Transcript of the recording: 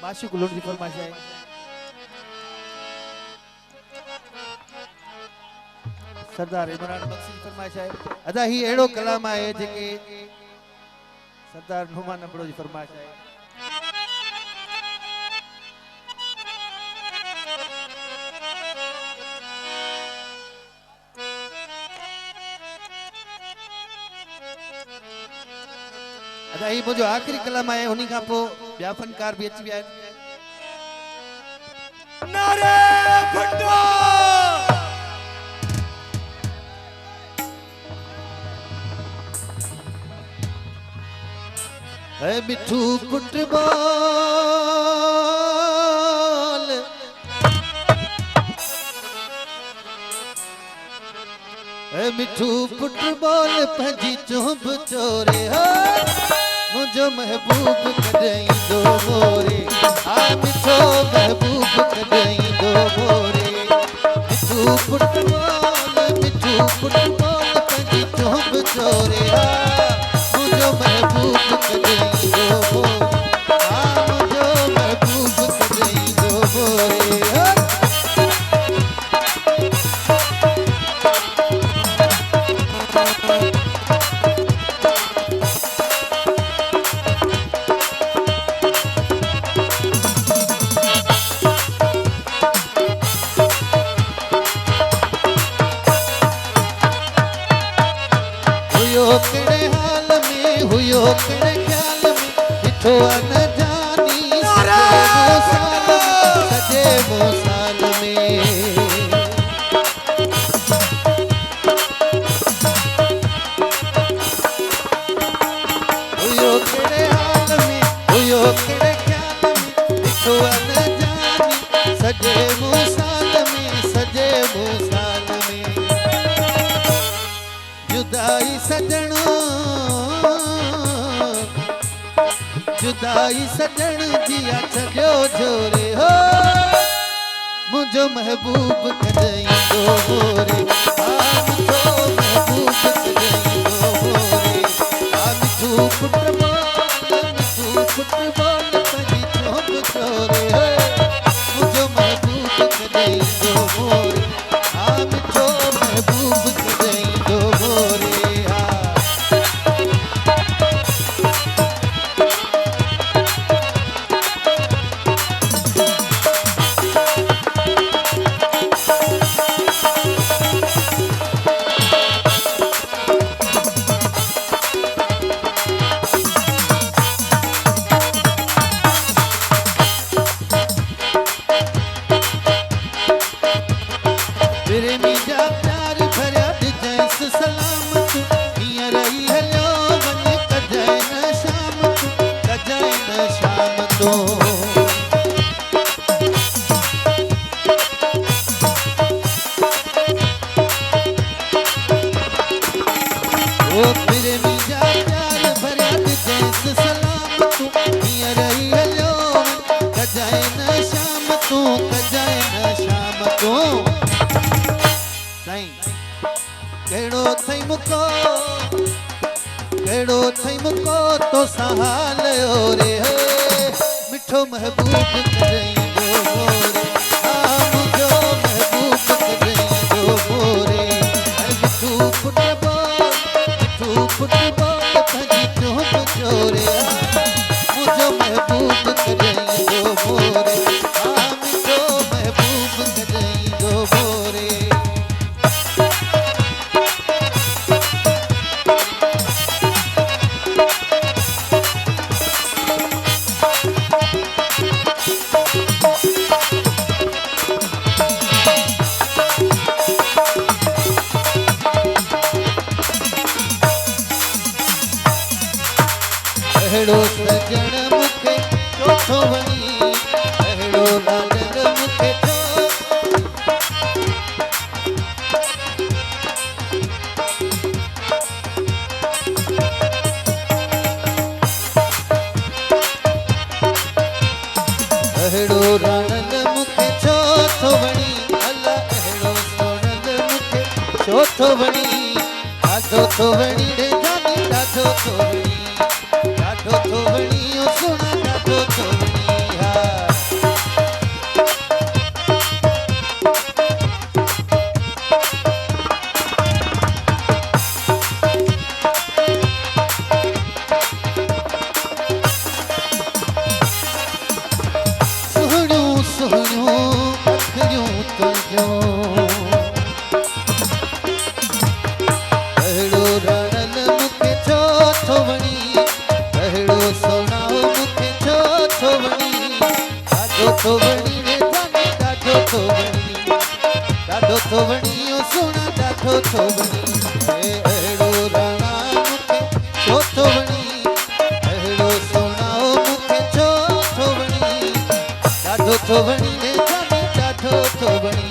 माशूक लुट जी फरमाइश है। सरदार इमरान बख्शी जी फरमाइश है। अदा ही एड़ो कलाम है जेके सरदार नुमान अबड़ो जी फरमाइश है। अदा ही मुझो आखिरी कलाम है उन्हीं का पो बिया फनकार भी अची विया नारे भट्टो है मिठू फुटबॉल है मिठू फुटबॉल पंजी चुंब चोरे हो मुझो महबूब कदई दो मोरे आ मिठो महबूब कदई दो मोरे मिठू फुटबॉल पंजी चुंब चोरे हो मुझो महबूब कदई दो मोरे आ मुझो महबूब कदई दो मोरे केड़े हाल में हुयो केड़े ख्याल में डिठो न जानी सजे वो साल में हुयो केड़े हाल में हुयो केड़े ख्याल में डिठो न जानी सजे वो साल में जुदाई सजणो जुदाई सजण जिया छॾियो जोरे हो मुझो महबूब कदई दो मोरे आ मुझो महबूब कदई दो मोरे आ मिठू फुटबॉल पंजी चुंब चोरे हो मुझो महबूब कदई दो मोरे आ मिठो महबूब कदई दो मोरे प्रेमी जा प्यार भरिया जैस सलामत हिया रही हलो वञ कजाए न शाम तो ओ प्रेमी जा प्यार भरिया जैस सलामत हिया रही हलो कजाए न शाम तो केड़ो थई मुको तो सहाल ओरे मिठो महबूब कदई दो मोरे आ मुझो महबूब कदई दो मोरे मिठू फुटबॉल पंजी चुंब चोरे मुझो महबूब कदई दो मोरे आ मिठो महबूब कदई दो मोरे अहिड़ो सजण मूंखे चोथो वणी अहिड़ो लालण मूंखे अहिड़ो राणल मूंखे चोथो वणी अला अहिड़ो सोणल मूंखे चोथो वणी ॾाढो थो वणी रे जानी ॾाढो थो वणी ॾाढो थो वणी ओ सोना ॾाढो थो वणी हा थोवणी ओ सुना ॾाढो थोवणी अहिड़ो राणा मूंखे छो थोवणी अहिड़ो सोना ओ मूंखे छो थोवणी ॾाढो थोवणी रे जाने ॾाढो थोवणी